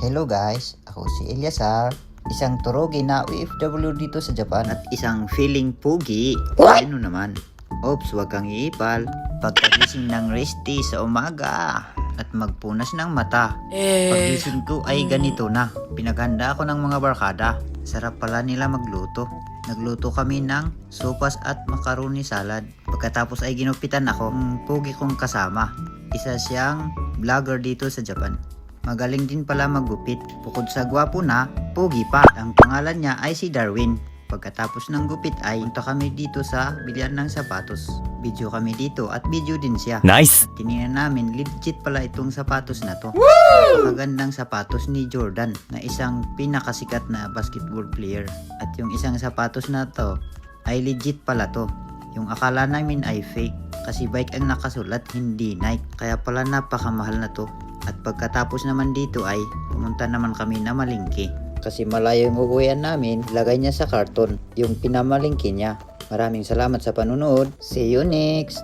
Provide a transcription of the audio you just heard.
Hello guys, ako si Eliasar, isang turogi na OFW dito sa Japan at isang feeling pogi. Ano naman? Oops, wag kang iipal. Pagkagising ng resty sa umaga at magpunas ng mata. Paggising ko ay ganito na. Pinaghanda ako ng mga barkada. Sarap pala nila magluto. Nagluto kami ng sopas at macaroni salad. Pagkatapos ay ginupitan ako ng pogi kong kasama. Isa siyang vlogger dito sa Japan. Magaling din pala maggupit. Bukod sa gwapo na, pogi pa. Ang pangalan niya ay si Darwin. Pagkatapos ng gupit ay punta kami dito sa bilihan ng sapatos. Video kami dito at video din siya. Nice! At tinignan namin, legit pala itong sapatos na to. Napakagandang sapatos ni Jordan na isang pinakasikat na basketball player. At yung isang sapatos na to ay legit pala to. Yung akala namin ay fake kasi bike ang nakasulat, hindi Nike. Kaya pala napakamahal na to. At pagkatapos naman dito ay pumunta naman kami na malingki. Kasi malayo yung uuwian namin, lagay niya sa karton yung pinamalingki niya. Maraming salamat sa panunood. See you next!